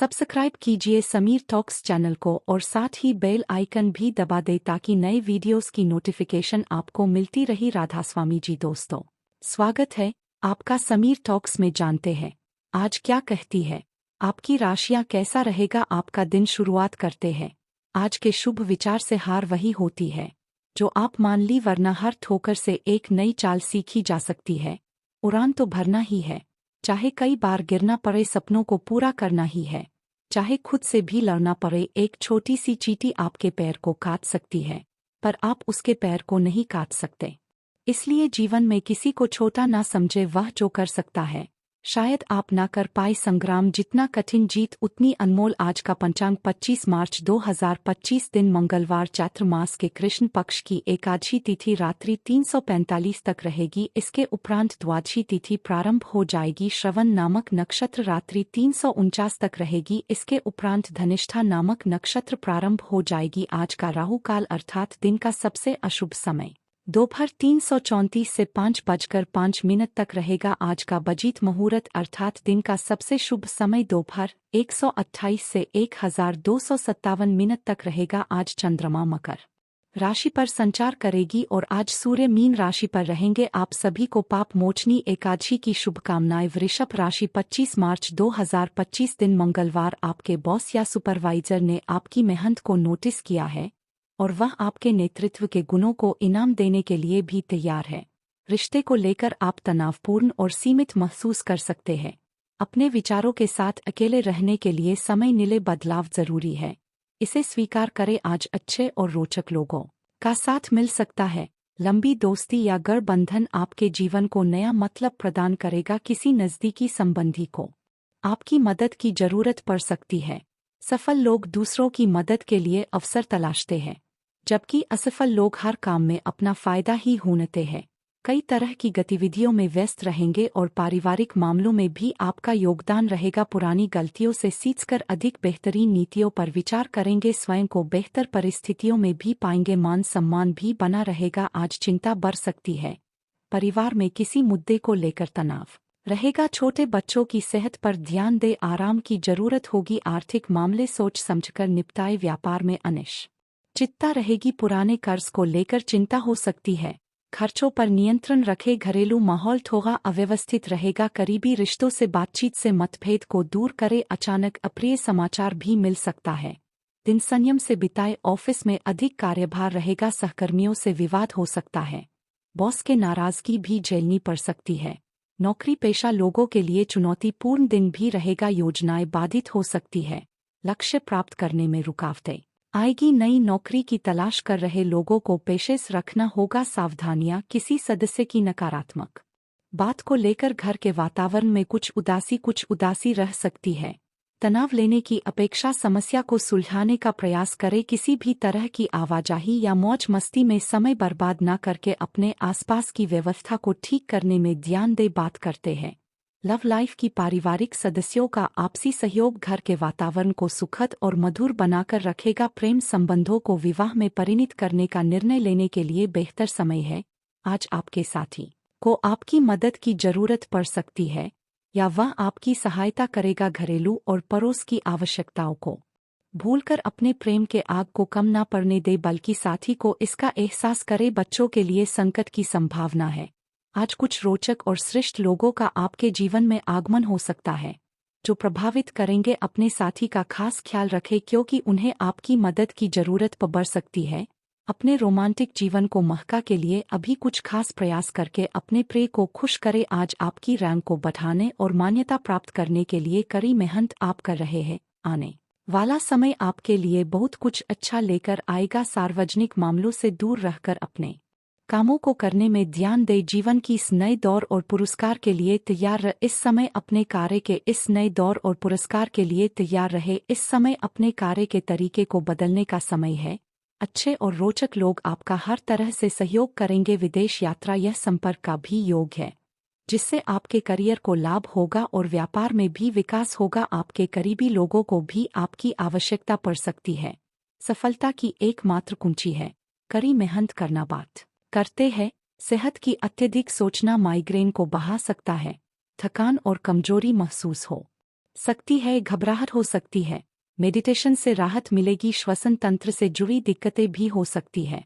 Subscribe कीजिए Sameer talks channel को और साथ ही बेल आइकन भी दबा दें ताकि नए वीडियोस की नोटिफिकेशन आपको मिलती रही। राधास्वामी जी दोस्तों, स्वागत है आपका समीर टॉक्स में। जानते हैं आज क्या कहती है आपकी राशियां, कैसा रहेगा आपका दिन। शुरुआत करते हैं आज के शुभ विचार से। हार वही होती है जो आप मान ली, वरना हर ठोकर से एक नई चाल सीखी जा सकती है। उड़ान तो भरना ही है, चाहे कई बार गिरना पड़े, सपनों को पूरा करना ही है। चाहे खुद से भी लड़ना पड़े, एक छोटी सी चींटी आपके पैर को काट सकती है पर आप उसके पैर को नहीं काट सकते। इसलिए जीवन में किसी को छोटा ना समझे, वह जो कर सकता है शायद आप ना कर पाए संग्राम। जितना कठिन जीत उतनी अनमोल। आज का पंचांग 25 मार्च 2025, दिन मंगलवार, चैत्र मास के कृष्ण पक्ष की एकादशी तिथि रात्रि 3:45 तक रहेगी। इसके उपरांत द्वादशी तिथि प्रारंभ हो जाएगी। श्रवण नामक नक्षत्र रात्रि 3:49 तक रहेगी। इसके उपरांत धनिष्ठा नामक नक्षत्र प्रारंभ हो जाएगी। आज का राहु काल अर्थात दिन का सबसे अशुभ समय दोपहर 3:34 से 5:05 तक रहेगा। आज का बजीत मुहूर्त अर्थात दिन का सबसे शुभ समय दोपहर 1:28 से 1:0257 तक रहेगा। आज चंद्रमा मकर राशि पर संचार करेगी और आज सूर्य मीन राशि पर रहेंगे। आप सभी को पाप मोचनी एकादशी की शुभकामनाएं। वृषभ राशि 25 मार्च 2025, दिन मंगलवार, आपके बॉस या सुपरवाइजर ने आपकी मेहनत को नोटिस किया है और वह आपके नेतृत्व के गुणों को इनाम देने के लिए भी तैयार है। रिश्ते को लेकर आप तनावपूर्ण और सीमित महसूस कर सकते हैं। अपने विचारों के साथ अकेले रहने के लिए समय मिले, बदलाव जरूरी है, इसे स्वीकार करें। आज अच्छे और रोचक लोगों का साथ मिल सकता है। लंबी दोस्ती या गठबंधन आपके जीवन को नया मतलब प्रदान करेगा। किसी नज़दीकी संबंधी को आपकी मदद की जरूरत पड़ सकती है। सफल लोग दूसरों की मदद के लिए अवसर तलाशते हैं, जबकि असफल लोग हर काम में अपना फायदा ही ढूंढते हैं। कई तरह की गतिविधियों में व्यस्त रहेंगे और पारिवारिक मामलों में भी आपका योगदान रहेगा। पुरानी गलतियों से सीखकर अधिक बेहतरीन नीतियों पर विचार करेंगे। स्वयं को बेहतर परिस्थितियों में भी पाएंगे। मान सम्मान भी बना रहेगा। आज चिंता बढ़ सकती है, परिवार में किसी मुद्दे को लेकर तनाव रहेगा। छोटे बच्चों की सेहत पर ध्यान दे, आराम की जरूरत होगी। आर्थिक मामले सोच समझकर निपटाए। व्यापार में अनिश्चितता रहेगी। पुराने कर्ज को लेकर चिंता हो सकती है। खर्चों पर नियंत्रण रखें। घरेलू माहौल थोड़ा अव्यवस्थित रहेगा। करीबी रिश्तों से बातचीत से मतभेद को दूर करें। अचानक अप्रिय समाचार भी मिल सकता है, दिन संयम से बिताए। ऑफिस में अधिक कार्यभार रहेगा। सहकर्मियों से विवाद हो सकता है, बॉस के नाराजगी भी झेलनी पड़ सकती है। नौकरी पेशा लोगों के लिए चुनौतीपूर्ण दिन भी रहेगा। योजनाएं बाधित हो सकती है, लक्ष्य प्राप्त करने में रुकावटें आएगी। नई नौकरी की तलाश कर रहे लोगों को पेशेंस रखना होगा। सावधानियां, किसी सदस्य की नकारात्मक बात को लेकर घर के वातावरण में कुछ उदासी रह सकती है। तनाव लेने की अपेक्षा समस्या को सुलझाने का प्रयास करें। किसी भी तरह की आवाजाही या मौज मस्ती में समय बर्बाद न करके अपने आसपास की व्यवस्था को ठीक करने में ध्यान दे। बात करते हैं लव लाइफ की। पारिवारिक सदस्यों का आपसी सहयोग घर के वातावरण को सुखद और मधुर बनाकर रखेगा। प्रेम संबंधों को विवाह में परिणत करने का निर्णय लेने के लिए बेहतर समय है। आज आपके साथी को आपकी मदद की जरूरत पड़ सकती है या वह आपकी सहायता करेगा। घरेलू और पड़ोस की आवश्यकताओं को भूलकर अपने प्रेम के आग को कम न पड़ने दे, बल्कि साथी को इसका एहसास करे। बच्चों के लिए संकट की संभावना है। आज कुछ रोचक और श्रेष्ठ लोगों का आपके जीवन में आगमन हो सकता है जो प्रभावित करेंगे। अपने साथी का खास ख्याल रखें क्योंकि उन्हें आपकी मदद की जरूरत पड़ सकती है। अपने रोमांटिक जीवन को महका के लिए अभी कुछ खास प्रयास करके अपने प्रिय को खुश करें। आज आपकी रैंक को बढ़ाने और मान्यता प्राप्त करने के लिए कड़ी मेहनत आप कर रहे हैं। आने वाला समय आपके लिए बहुत कुछ अच्छा लेकर आएगा। सार्वजनिक मामलों से दूर रहकर अपने कामों को करने में ध्यान दे। जीवन की इस नए दौर और पुरस्कार के लिए तैयार रहे। इस समय अपने कार्य के इस नए दौर और पुरस्कार के लिए तैयार रहे। इस समय अपने कार्य के तरीके को बदलने का समय है। अच्छे और रोचक लोग आपका हर तरह से सहयोग करेंगे। विदेश यात्रा यह संपर्क का भी योग है, जिससे आपके करियर को लाभ होगा और व्यापार में भी विकास होगा। आपके करीबी लोगों को भी आपकी आवश्यकता पड़ सकती है। सफलता की एकमात्र कुंजी है कड़ी मेहनत करना। बात करते हैं सेहत की। अत्यधिक सोचना माइग्रेन को बढ़ा सकता है। थकान और कमजोरी महसूस हो सकती है, घबराहट हो सकती है। मेडिटेशन से राहत मिलेगी, श्वसन तंत्र से जुड़ी दिक्कतें भी हो सकती है।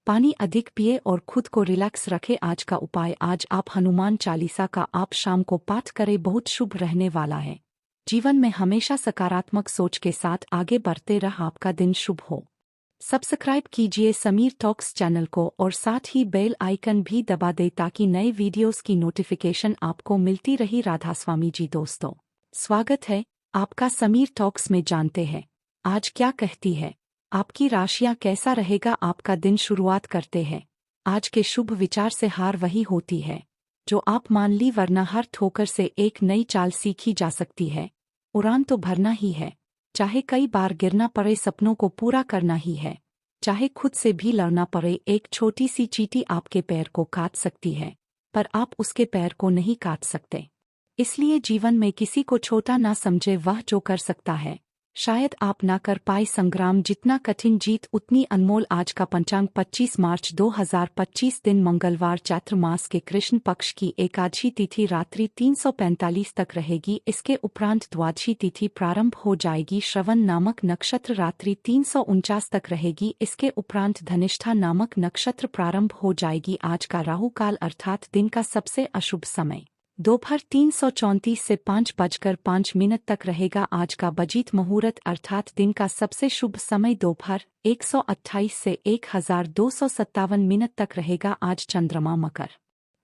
पानी अधिक पिए और खुद को रिलैक्स रखें। आज का उपाय, आज आप हनुमान चालीसा का आप शाम को पाठ करें, बहुत शुभ रहने वाला है। जीवन में हमेशा सकारात्मक सोच के साथ आगे बढ़ते रह, आपका दिन शुभ हो। सब्सक्राइब कीजिए समीर टॉक्स चैनल को और साथ ही बेल आइकन भी दबा दें ताकि नए वीडियोस की नोटिफिकेशन आपको मिलती रही। राधास्वामी जी दोस्तों, स्वागत है आपका समीर टॉक्स में। जानते हैं आज क्या कहती है आपकी राशियां, कैसा रहेगा आपका दिन। शुरुआत करते हैं आज के शुभ विचार से। हार वही होती है जो आप मान ली, वरना हर ठोकर से एक नई चाल सीखी जा सकती है। उड़ान तो भरना ही है, चाहे कई बार गिरना पड़े, सपनों को पूरा करना ही है। चाहे खुद से भी लड़ना पड़े, एक छोटी सी चींटी आपके पैर को काट सकती है, पर आप उसके पैर को नहीं काट सकते। इसलिए जीवन में किसी को छोटा ना समझे, वह जो कर सकता है शायद आप ना कर पाए संग्राम। जितना कठिन जीत उतनी अनमोल। आज का पंचांग 25 मार्च 2025, दिन मंगलवार, चैत्र मास के कृष्ण पक्ष की एकादशी तिथि रात्रि 3:45 तक रहेगी। इसके उपरांत द्वादशी तिथि प्रारंभ हो जाएगी। श्रवण नामक नक्षत्र रात्रि 3:49 तक रहेगी। इसके उपरांत धनिष्ठा नामक नक्षत्र प्रारंभ हो जाएगी। आज का राहु काल अर्थात दिन का सबसे अशुभ समय दोपहर 3:34 से 5:05 तक रहेगा। आज का बजीत मुहूर्त अर्थात दिन का सबसे शुभ समय दोपहर 1:28 से 1257 तक रहेगा। आज चंद्रमा मकर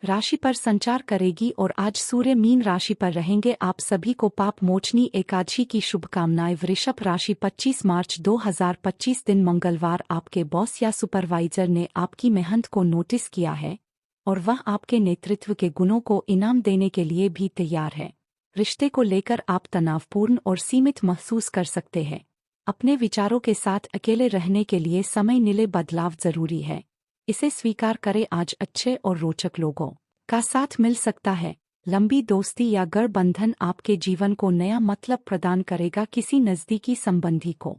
राशि पर संचार करेगी और आज सूर्य मीन राशि पर रहेंगे। आप सभी को पाप मोचनी एकादशी की शुभकामनाएं। वृषभ राशि 25 मार्च 2025, दिन मंगलवार, आपके बॉस या सुपरवाइजर ने आपकी मेहनत को नोटिस किया है और वह आपके नेतृत्व के गुणों को इनाम देने के लिए भी तैयार है। रिश्ते को लेकर आप तनावपूर्ण और सीमित महसूस कर सकते हैं। अपने विचारों के साथ अकेले रहने के लिए समय मिले, बदलाव जरूरी है, इसे स्वीकार करें। आज अच्छे और रोचक लोगों का साथ मिल सकता है। लंबी दोस्ती या गठबंधन आपके जीवन को नया मतलब प्रदान करेगा। किसी नज़दीकी संबंधी को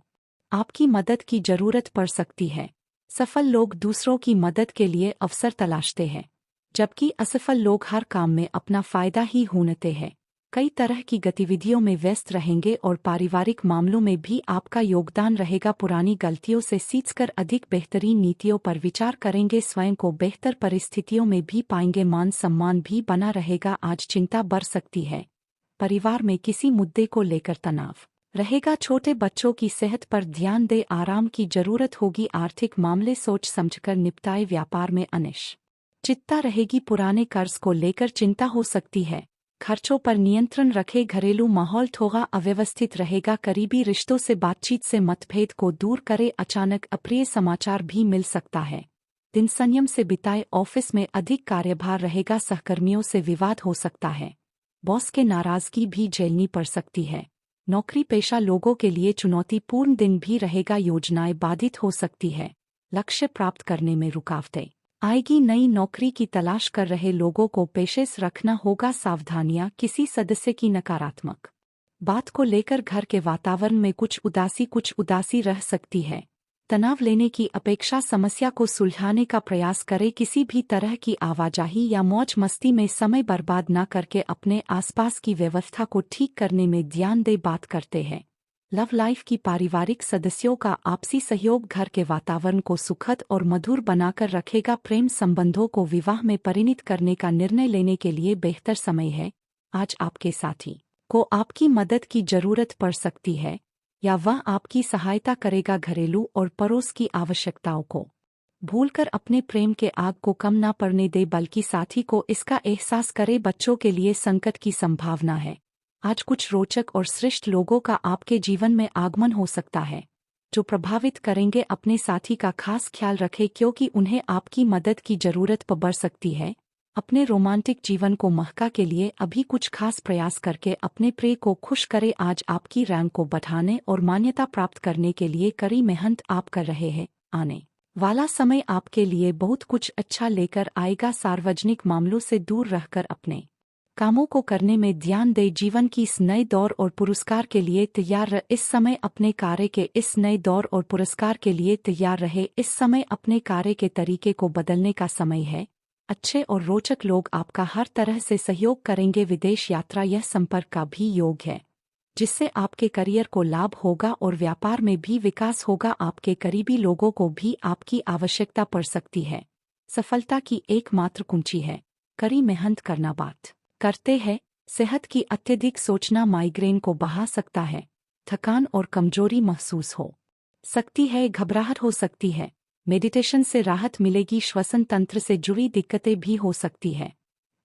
आपकी मदद की जरूरत पड़ सकती है। सफल लोग दूसरों की मदद के लिए अवसर तलाशते हैं, जबकि असफल लोग हर काम में अपना फायदा ही ढूंढते हैं। कई तरह की गतिविधियों में व्यस्त रहेंगे और पारिवारिक मामलों में भी आपका योगदान रहेगा। पुरानी गलतियों से सीखकर अधिक बेहतरीन नीतियों पर विचार करेंगे। स्वयं को बेहतर परिस्थितियों में भी पाएंगे। मान सम्मान भी बना रहेगा। आज चिंता बढ़ सकती है, परिवार में किसी मुद्दे को लेकर तनाव रहेगा। छोटे बच्चों की सेहत पर ध्यान दे, आराम की जरूरत होगी। आर्थिक मामले सोच समझकर निपटाए। व्यापार में अनिश्चितता रहेगी। पुराने कर्ज को लेकर चिंता हो सकती है। खर्चों पर नियंत्रण रखें। घरेलू माहौल थोड़ा अव्यवस्थित रहेगा। करीबी रिश्तों से बातचीत से मतभेद को दूर करें। अचानक अप्रिय समाचार भी मिल सकता है, दिन संयम से बिताए। ऑफिस में अधिक कार्यभार रहेगा। सहकर्मियों से विवाद हो सकता है, बॉस के नाराजगी भी झेलनी पड़ सकती है। नौकरी पेशा लोगों के लिए चुनौतीपूर्ण दिन भी रहेगा। योजनाएं बाधित हो सकती है, लक्ष्य प्राप्त करने में रुकावटें आएगी। नई नौकरी की तलाश कर रहे लोगों को पेशेस रखना होगा। सावधानियां, किसी सदस्य की नकारात्मक बात को लेकर घर के वातावरण में कुछ उदासी रह सकती है। तनाव लेने की अपेक्षा समस्या को सुलझाने का प्रयास करें। किसी भी तरह की आवाजाही या मौज मस्ती में समय बर्बाद न करके अपने आसपास की व्यवस्था को ठीक करने में ध्यान दे। बात करते हैं लव लाइफ की। पारिवारिक सदस्यों का आपसी सहयोग घर के वातावरण को सुखद और मधुर बनाकर रखेगा। प्रेम संबंधों को विवाह में परिणत करने का निर्णय लेने के लिए बेहतर समय है। आज आपके साथी को आपकी मदद की जरूरत पड़ सकती है या वह आपकी सहायता करेगा। घरेलू और पड़ोस की आवश्यकताओं को भूलकर अपने प्रेम के आग को कम न पड़ने दे, बल्कि साथी को इसका एहसास करे। बच्चों के लिए संकट की संभावना है। आज कुछ रोचक और श्रेष्ठ लोगों का आपके जीवन में आगमन हो सकता है जो प्रभावित करेंगे। अपने साथी का खास ख्याल रखें क्योंकि उन्हें आपकी मदद की जरूरत पड़ सकती है। अपने रोमांटिक जीवन को महका के लिए अभी कुछ खास प्रयास करके अपने प्रिय को खुश करें। आज आपकी रैंक को बढ़ाने और मान्यता प्राप्त करने के लिए कड़ी मेहनत आप कर रहे हैं। आने वाला समय आपके लिए बहुत कुछ अच्छा लेकर आएगा। सार्वजनिक मामलों से दूर रहकर अपने कामों को करने में ध्यान दे। जीवन की इस नए दौर और पुरस्कार के लिए तैयार रहे। इस समय अपने कार्य के इस नए दौर और पुरस्कार के लिए तैयार रहे। इस समय अपने कार्य के तरीके को बदलने का समय है। अच्छे और रोचक लोग आपका हर तरह से सहयोग करेंगे। विदेश यात्रा यह संपर्क का भी योग है। जिससे आपके करियर को लाभ होगा और व्यापार में भी विकास होगा। आपके करीबी लोगों को भी आपकी आवश्यकता पड़ सकती है। सफलता की एकमात्र कुंजी है कड़ी मेहनत करना। बात करते हैं सेहत की। अत्यधिक सोचना माइग्रेन को बढ़ा सकता है। थकान और कमजोरी महसूस हो सकती है। घबराहट हो सकती है। मेडिटेशन से राहत मिलेगी। श्वसन तंत्र से जुड़ी दिक्कतें भी हो सकती है।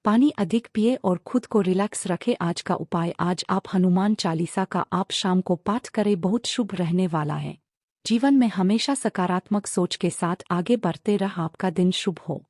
पानी अधिक पिए और खुद को रिलैक्स रखें। आज का उपाय, आज आप हनुमान चालीसा का आप शाम को पाठ करें, बहुत शुभ रहने वाला है। जीवन में हमेशा सकारात्मक सोच के साथ आगे बढ़ते रह। आपका दिन शुभ हो।